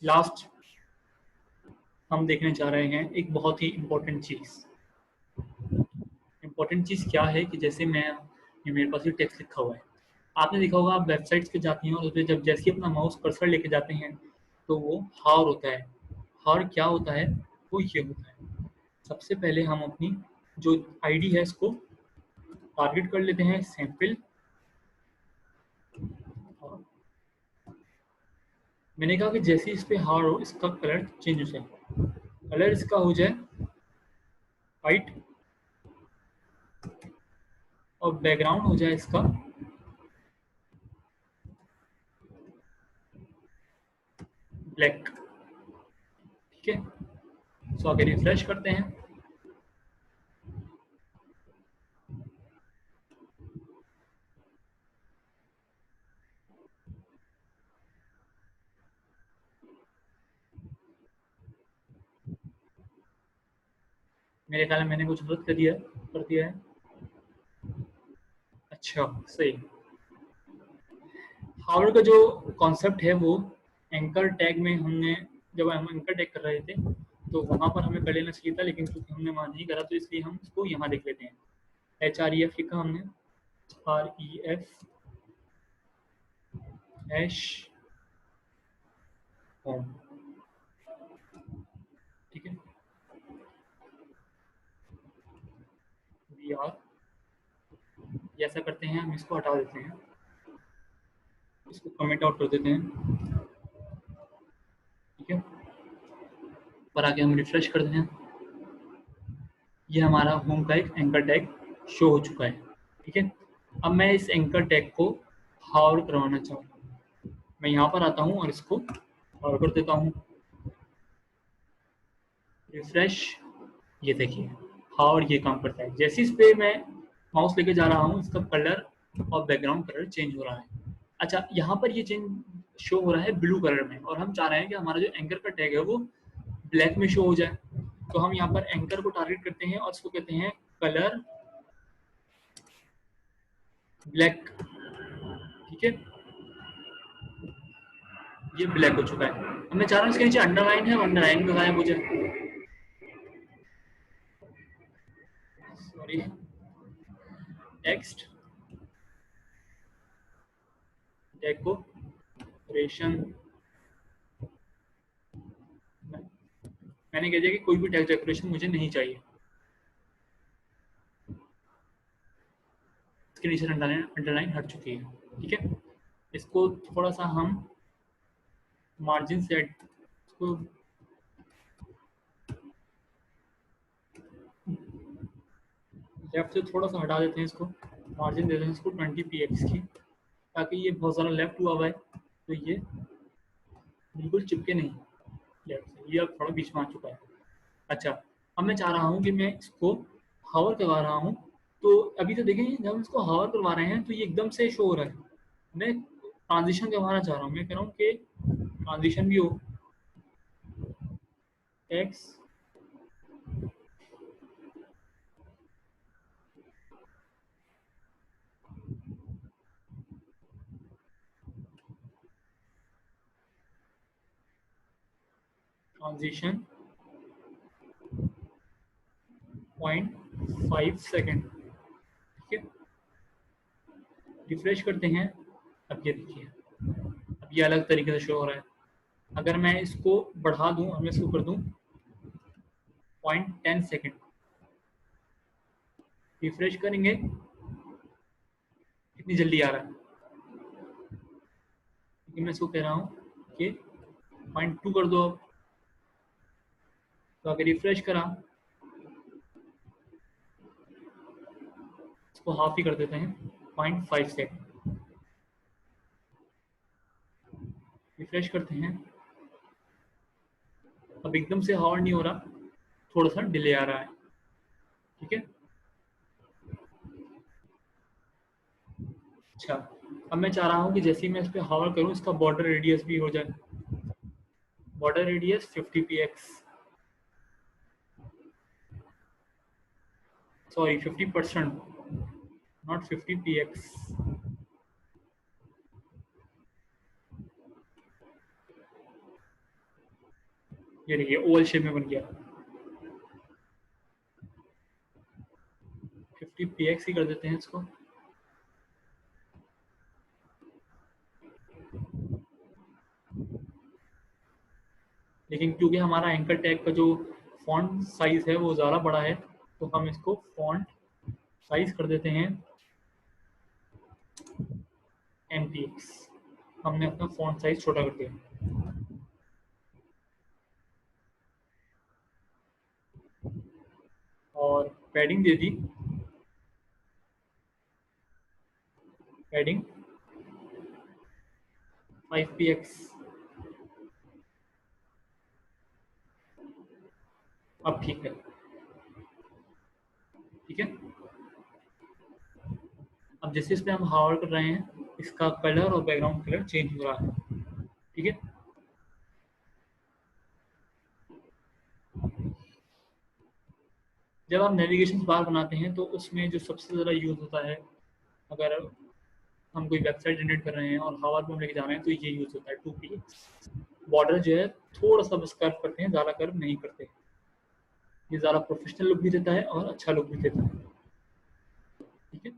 लास्ट हम देखने जा रहे हैं एक बहुत ही इम्पोर्टेंट चीज़। इम्पोर्टेंट चीज़ क्या है कि जैसे मैं ये मेरे पास ये टेक्स्ट लिखा हुआ है, आपने देखा होगा आप वेबसाइट्स पे जाती हैं और उसमें जब जैसे ही अपना माउस कर्सर लेके जाते हैं तो वो हार होता है। हार क्या होता है, वो ये होता है। सबसे पहले हम अपनी जो आईडी है इसको टारगेट कर लेते हैं, सैंपल, और मैंने कहा कि जैसे इस पे हार हो इसका कलर चेंज हो जाए। कलर इसका हो जाए वाइट और बैकग्राउंड हो जाए इसका ब्लैक। ठीक है, सो आगे रिफ्रेश करते हैं। मेरे ख्याल में मैंने कुछ गलत कर दिया है। अच्छा, सही। हावर का जो कॉन्सेप्ट है वो एंकर टैग में हमने, जब हम एंकर टैग कर रहे थे तो वहाँ पर हमें कर लेना चाहिए था, लेकिन क्योंकि हमने वहाँ नहीं करा तो इसलिए हम इसको यहाँ देख लेते हैं। HREF लिखा हमने, REF हैश होम। ठीक है, VR, ऐसा करते हैं, हम इसको हटा देते हैं, इसको कमेंट आउट कर देते हैं। ठीक है, पर आके हम रिफ्रेश करते हैं, ये हमारा होम का एक एंकर टैग शो हो चुका है। ठीक है, अब मैं इस एंकर टैग को हावर करवाना चाहूँगा। मैं यहाँ पर आता हूँ और इसको हावर कर देता हूँ, रिफ्रेश, ये देखिए हावर ये काम करता है। जैसे इस पे मैं माउस लेके जा रहा हूँ, इसका कलर और बैकग्राउंड कलर चेंज हो रहा है। अच्छा, यहाँ पर ये चेंज शो हो रहा है ब्लू कलर में, और हम चाह रहे हैं कि हमारा जो एंकर का टैग है वो ब्लैक में शो हो जाए। तो हम यहाँ पर एंकर को टारगेट करते हैं और इसको कहते हैं कलर ब्लैक। ठीक है, ये ब्लैक हो चुका है। अब मैं चाह रहा हूँ इसके नीचे अंडरलाइन है, अंडरलाइन भी गायब हो जाए। सॉरी, टेक्स्ट डेकोरेशन, मैंने कह दिया कि कोई भी टेक्स्ट डेकोरेशन मुझे नहीं चाहिए। इसके नीचे अंडरलाइन हट चुकी है। ठीक है, इसको थोड़ा सा हम मार्जिन से इसको लेफ्ट से थोड़ा सा हटा देते हैं, इसको मार्जिन देते हैं इसको 20 px की, ताकि ये बहुत ज़्यादा लेफ्ट हुआ हुआ है तो ये बिल्कुल चिपके नहीं लेफ्ट से, ये अब थोड़ा बीच में आ चुका है। अच्छा, अब मैं चाह रहा हूँ कि मैं इसको हावर करवा रहा हूँ, तो अभी तो देखें जब हम इसको हावर करवा रहे हैं तो ये एकदम से शो हो रहा है। मैं ट्रांजिशन करवाना चाह रहा हूँ, मैं कह रहा हूँ कि ट्रांजिशन भी हो, टेक्स्ट ट्रांजिशन 0.5 सेकेंड। ठीक है, रिफ्रेश करते हैं, अब ये देखिए अब ये अलग तरीके से शो हो रहा है। अगर मैं इसको बढ़ा दूं और मैं इसको कर दूं 0.10 सेकेंड, रिफ्रेश करेंगे, कितनी जल्दी आ रहा है। लेकिन मैं इसको कह रहा हूँ कि 0.2 कर दो। तो अगर रिफ्रेश करा, इसको हाफ ही कर देते हैं 0.5 सेकेंड, रिफ्रेश करते हैं, अब एकदम से हार्ड नहीं हो रहा, थोड़ा सा डिले आ रहा है। ठीक है, अच्छा, अब मैं चाह रहा हूँ कि जैसे ही मैं इस पर हावर करूँ इसका बॉर्डर रेडियस भी हो जाए। Border radius 50 px, sorry 50%, not 50 px। ये देखिए ओवल शेप में बन गया, 50 px ही कर देते हैं इसको। लेकिन क्योंकि हमारा एंकर टैग का जो फॉन्ट साइज है वो ज़्यादा बड़ा है, तो हम इसको फॉन्ट साइज कर देते हैं MPX। हमने अपना फॉन्ट साइज छोटा कर दिया और पैडिंग दे दी, पैडिंग 5px। अब ठीक है, ठीक है। अब जैसे इस पे हम हावर कर रहे हैं, इसका कलर और बैकग्राउंड कलर चेंज हो रहा है। ठीक है, जब आप नेविगेशन बार बनाते हैं तो उसमें जो सबसे ज़्यादा यूज़ होता है, अगर हम कोई वेबसाइट जनरेट कर रहे हैं और हावर पे हम लेके जा रहे हैं तो ये यूज़ होता है 2px। बॉर्डर जो है थोड़ा सा बस कर्व करते हैं, ज़्यादा कर्व नहीं करते। ये ज़्यादा प्रोफेशनल लुक भी देता है और अच्छा लुक भी देता है। ठीक है,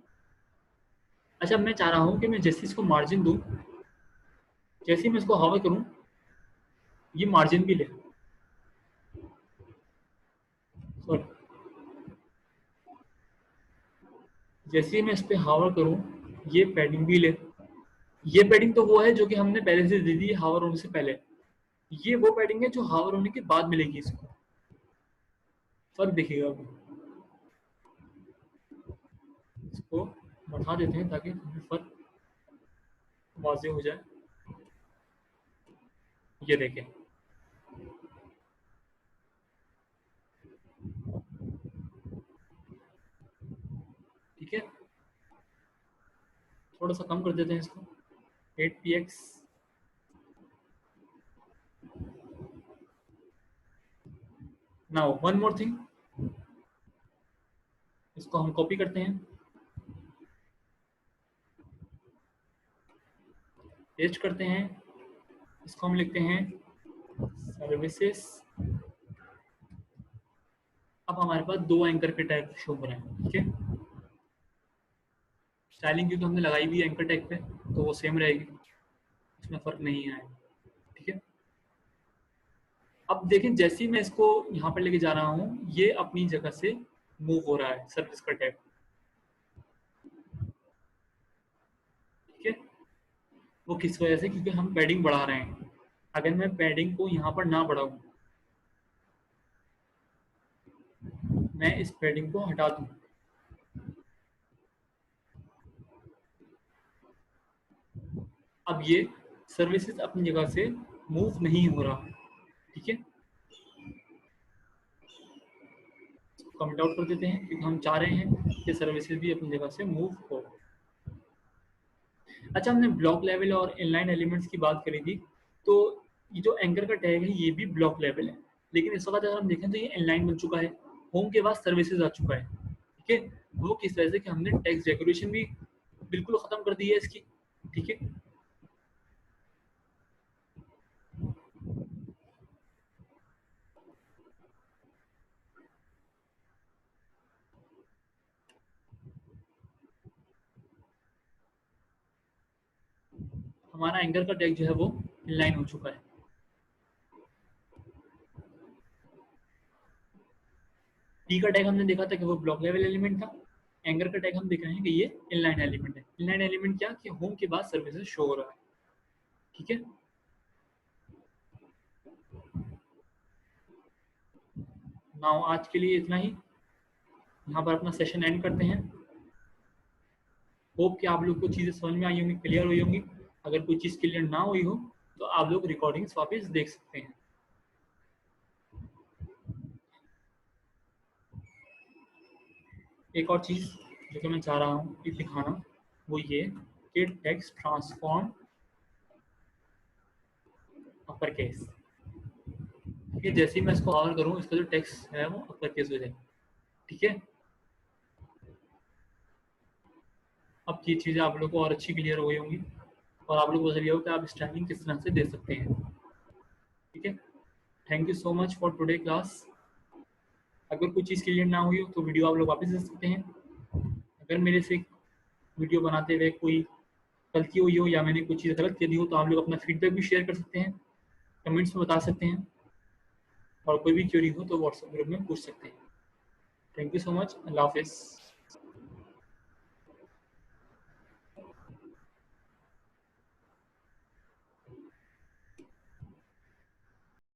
अच्छा, मैं चाह रहा हूँ कि मैं जैसे इसको मार्जिन दूँ, जैसे ही मैं इसको हावर करूँ ये मार्जिन भी ले, सॉरी, जैसे ही मैं इस पर हावर करूँ ये पैडिंग भी ले। ये पैडिंग तो वो है जो कि हमने पहले से दे दी हावर होने से पहले, ये वो पैडिंग है जो हावर होने के बाद मिलेगी इसको। फर्क दिखेगा अभी। इसको बढ़ा देते हैं ताकि हमें फर्क वाज़ेह हो जाए। ये देखें, ठीक है। थोड़ा सा कम कर देते हैं इसको, 8px। Now one more thing, इसको हम कॉपी करते हैं, पेस्ट करते हैं, इसको हम लिखते हैं सर्विसेज। अब हमारे पास दो एंकर के टैग शो हो रहे हैं, ठीक है। स्टाइलिंग क्योंकि हमने लगाई हुई है एंकर टैग पे, तो वो सेम रहेगी, इसमें फर्क नहीं आएगा, ठीक है। अब देखें, जैसे ही मैं इसको यहाँ पर लेके जा रहा हूँ, ये अपनी जगह से मूव हो रहा है सर्विस का टैग, ठीक है। वो किस वजह से, क्योंकि हम पैडिंग बढ़ा रहे हैं। अगर मैं पैडिंग को यहाँ पर ना बढ़ाऊँ, मैं इस पैडिंग को हटा दूँ, अब ये सर्विसेज अपनी जगह से मूव नहीं हो रहा, ठीक है। कमेंट आउट कर देते हैं क्योंकि हम चाह रहे हैं कि सर्विसेज भी अपनी जगह से मूव हो। अच्छा, हमने ब्लॉक लेवल और इनलाइन एलिमेंट्स की बात करी थी, तो ये जो एंकर का टैग है ये भी ब्लॉक लेवल है, लेकिन इस वक्त अगर हम देखें तो ये इनलाइन बन चुका है, होम के बाद सर्विसेज आ चुका है, ठीक है। वो किस वजह से कि हमने टेक्स्ट डेकोरेशन भी बिल्कुल खत्म कर दी है इसकी, ठीक है। हमारा एंकर का टैग जो है वो इनलाइन हो चुका है। टी का टैग हमने देखा था कि वो ब्लॉक लेवल एलिमेंट था, एंकर का टैग हम देख रहे हैं कि ये इनलाइन एलिमेंट है। इनलाइन एलिमेंट क्या कि होम के बाद सर्विसेज शो हो रहा है, ठीक है। नाउ आज के लिए इतना ही, यहाँ पर अपना सेशन एंड करते हैं। होप कि आप लोग को चीज़ें समझ में आई होंगी, क्लियर हुई होंगी। अगर कोई चीज़ क्लियर ना हुई हो तो आप लोग रिकॉर्डिंग्स वापस देख सकते हैं। एक और चीज़ जो कि मैं चाह रहा हूँ कि दिखाना, वो ये कि टेक्स्ट ट्रांसफॉर्म अपर केस, कि जैसे ही मैं इसको कवर करूँ इसका जो टेक्स्ट है वो अपर केस हो जाए, ठीक है। अब ये चीज़ें आप लोग को और अच्छी क्लियर हो गई होंगी और आप लोग को समझ हो कि आप स्टाइलिंग किस तरह से दे सकते हैं, ठीक है। Thank you so much for today class. अगर कोई चीज़ क्लियर ना हुई हो तो वीडियो आप लोग वापस देख सकते हैं। अगर मेरे से वीडियो बनाते हुए कोई गलती हुई हो या मैंने कुछ चीज़ गलत कर दी हो तो आप लोग अपना फीडबैक भी शेयर कर सकते हैं, कमेंट्स में बता सकते हैं, और कोई भी क्वेरी हो तो व्हाट्सएप ग्रुप में पूछ सकते हैं। थैंक यू सो मच, अल्लाह हाफिज़।